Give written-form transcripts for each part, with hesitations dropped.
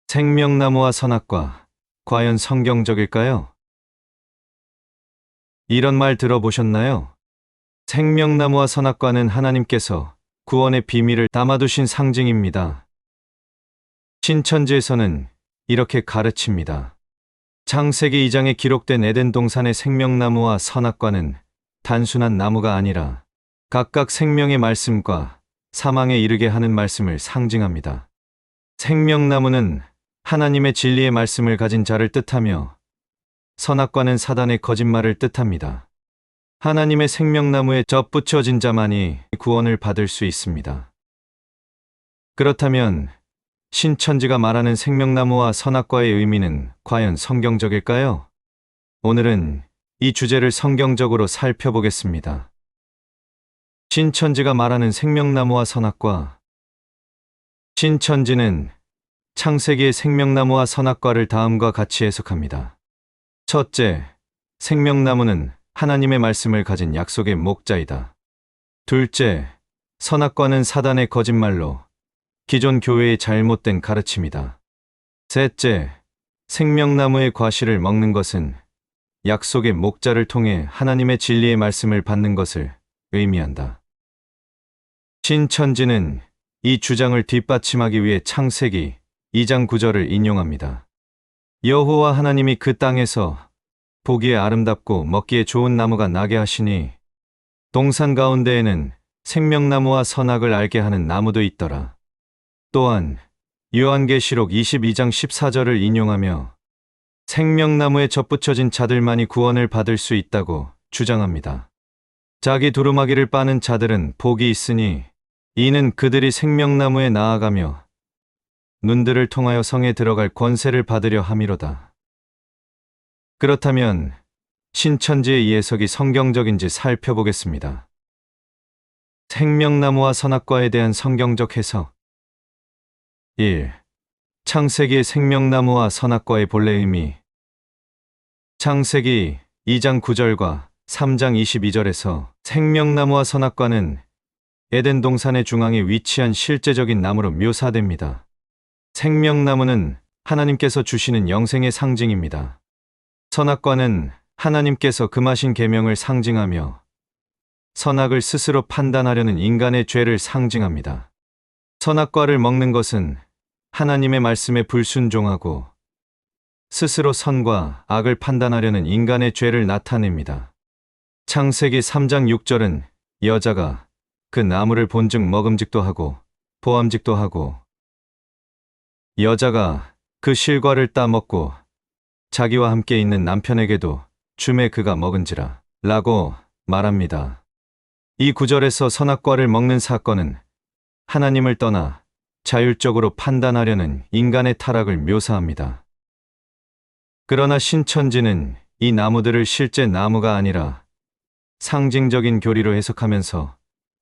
생명나무와 선악과, 과연 성경적일까요? 이런 말 들어보셨나요? 생명나무와 선악과는 하나님께서 구원의 비밀을 담아두신 상징입니다. 신천지에서는 이렇게 가르칩니다. 창세기 2장에 기록된 에덴 동산의 생명나무와 선악과는 단순한 나무가 아니라 각각 생명의 말씀과 사망에 이르게 하는 말씀을 상징합니다. 생명나무는 하나님의 진리의 말씀을 가진 자를 뜻하며 선악과는 사단의 거짓말을 뜻합니다. 하나님의 생명나무에 접붙여진 자만이 구원을 받을 수 있습니다. 그렇다면 신천지가 말하는 생명나무와 선악과의 의미는 과연 성경적일까요? 오늘은 이 주제를 성경적으로 살펴보겠습니다. 신천지가 말하는 생명나무와 선악과. 신천지는 창세기의 생명나무와 선악과를 다음과 같이 해석합니다. 첫째, 생명나무는 하나님의 말씀을 가진 약속의 목자이다. 둘째, 선악과는 사단의 거짓말로 기존 교회의 잘못된 가르침이다. 셋째, 생명나무의 과실을 먹는 것은 약속의 목자를 통해 하나님의 진리의 말씀을 받는 것을 의미한다. 신천지는 이 주장을 뒷받침하기 위해 창세기 2장 9절을 인용합니다. 여호와 하나님이 그 땅에서 보기에 아름답고 먹기에 좋은 나무가 나게 하시니 동산 가운데에는 생명나무와 선악을 알게 하는 나무도 있더라. 또한 요한계시록 22장 14절을 인용하며 생명나무에 접붙여진 자들만이 구원을 받을 수 있다고 주장합니다. 자기 두루마기를 빠는 자들은 복이 있으니 이는 그들이 생명나무에 나아가며 눈들을 통하여 성에 들어갈 권세를 받으려 함이로다. 그렇다면 신천지의 이 해석이 성경적인지 살펴보겠습니다. 생명나무와 선악과에 대한 성경적 해석. 1. 창세기의 생명나무와 선악과의 본래 의미. 창세기 2장 9절과 3장 22절에서 생명나무와 선악과는 에덴 동산의 중앙에 위치한 실제적인 나무로 묘사됩니다. 생명나무는 하나님께서 주시는 영생의 상징입니다. 선악과는 하나님께서 금하신 계명을 상징하며 선악을 스스로 판단하려는 인간의 죄를 상징합니다. 선악과를 먹는 것은 하나님의 말씀에 불순종하고 스스로 선과 악을 판단하려는 인간의 죄를 나타냅니다. 창세기 3장 6절은 여자가 그 나무를 본즉 먹음직도 하고 보암직도 하고 여자가 그 실과를 따먹고 자기와 함께 있는 남편에게도 주매 그가 먹은지라 라고 말합니다. 이 구절에서 선악과를 먹는 사건은 하나님을 떠나 자율적으로 판단하려는 인간의 타락을 묘사합니다. 그러나 신천지는 이 나무들을 실제 나무가 아니라 상징적인 교리로 해석하면서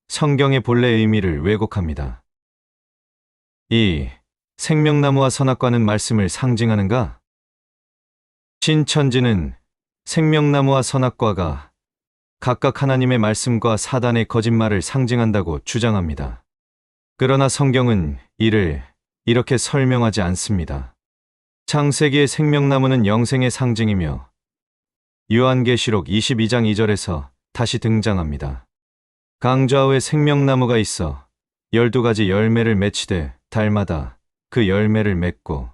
성경의 본래 의미를 왜곡합니다. 2. 생명나무와 선악과는 말씀을 상징하는가? 신천지는 생명나무와 선악과가 각각 하나님의 말씀과 사단의 거짓말을 상징한다고 주장합니다. 그러나 성경은 이를 이렇게 설명하지 않습니다. 창세기의 생명나무는 영생의 상징이며 요한계시록 22장 2절에서 다시 등장합니다. 강좌우에 생명나무가 있어 12가지 열매를 맺히되 달마다 그 열매를 맺고.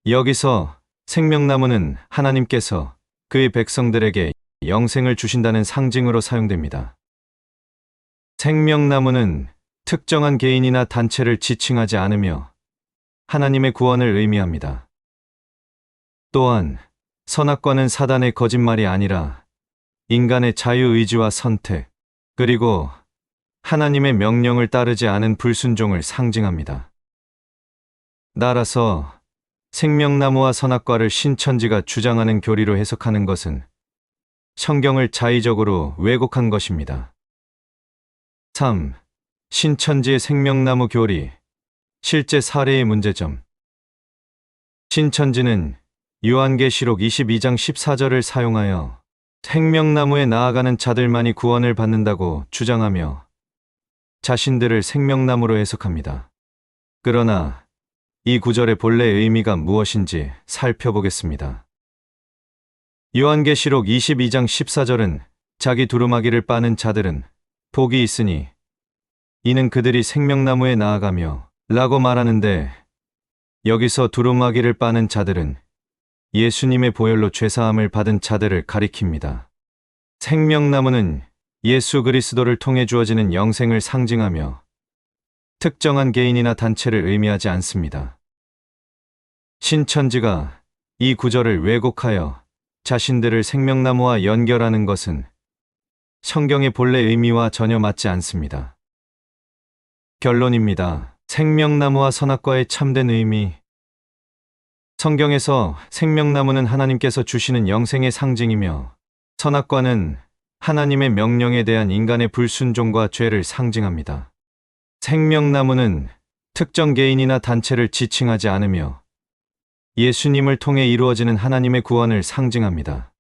여기서 생명나무는 하나님께서 그의 백성들에게 영생을 주신다는 상징으로 사용됩니다. 생명나무는 특정한 개인이나 단체를 지칭하지 않으며 하나님의 구원을 의미합니다. 또한 선악과는 사단의 거짓말이 아니라 인간의 자유의지와 선택, 그리고 하나님의 명령을 따르지 않은 불순종을 상징합니다. 따라서 생명나무와 선악과를 신천지가 주장하는 교리로 해석하는 것은 성경을 자의적으로 왜곡한 것입니다. 3. 신천지의 생명나무 교리, 실제 사례의 문제점. 신천지는 요한계시록 22장 14절을 사용하여 생명나무에 나아가는 자들만이 구원을 받는다고 주장하며 자신들을 생명나무로 해석합니다. 그러나 이 구절의 본래 의미가 무엇인지 살펴보겠습니다. 요한계시록 22장 14절은 자기 두루마기를 빠는 자들은 복이 있으니 이는 그들이 생명나무에 나아가며 라고 말하는데, 여기서 두루마기를 빠는 자들은 예수님의 보혈로 죄사함을 받은 자들을 가리킵니다. 생명나무는 예수 그리스도를 통해 주어지는 영생을 상징하며 특정한 개인이나 단체를 의미하지 않습니다. 신천지가 이 구절을 왜곡하여 자신들을 생명나무와 연결하는 것은 성경의 본래 의미와 전혀 맞지 않습니다. 결론입니다. 생명나무와 선악과의 참된 의미. 성경에서 생명나무는 하나님께서 주시는 영생의 상징이며 선악과는 하나님의 명령에 대한 인간의 불순종과 죄를 상징합니다. 생명나무는 특정 개인이나 단체를 지칭하지 않으며 예수님을 통해 이루어지는 하나님의 구원을 상징합니다.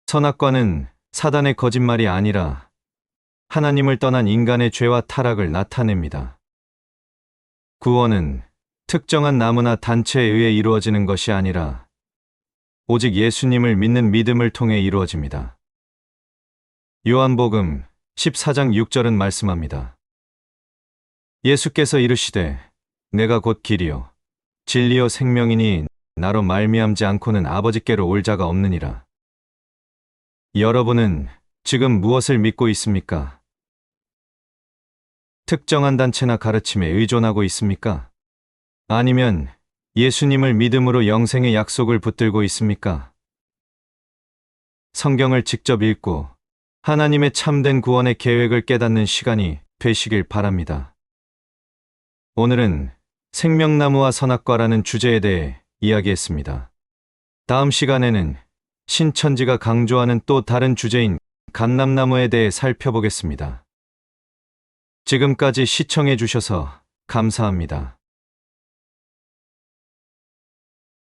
선악과는 사단의 거짓말이 아니라 하나님을 떠난 인간의 죄와 타락을 나타냅니다. 구원은 특정한 나무나 단체에 의해 이루어지는 것이 아니라 오직 예수님을 믿는 믿음을 통해 이루어집니다. 요한복음 14장 6절은 말씀합니다. 예수께서 이르시되 내가 곧 길이요 진리요 생명이니 나로 말미암지 않고는 아버지께로 올 자가 없느니라. 여러분은 지금 무엇을 믿고 있습니까? 특정한 단체나 가르침에 의존하고 있습니까? 아니면 예수님을 믿음으로 영생의 약속을 붙들고 있습니까? 성경을 직접 읽고 하나님의 참된 구원의 계획을 깨닫는 시간이 되시길 바랍니다. 오늘은 생명나무와 선악과라는 주제에 대해 이야기했습니다. 다음 시간에는 신천지가 강조하는 또 다른 주제인 감람나무에 대해 살펴보겠습니다. 지금까지 시청해 주셔서 감사합니다.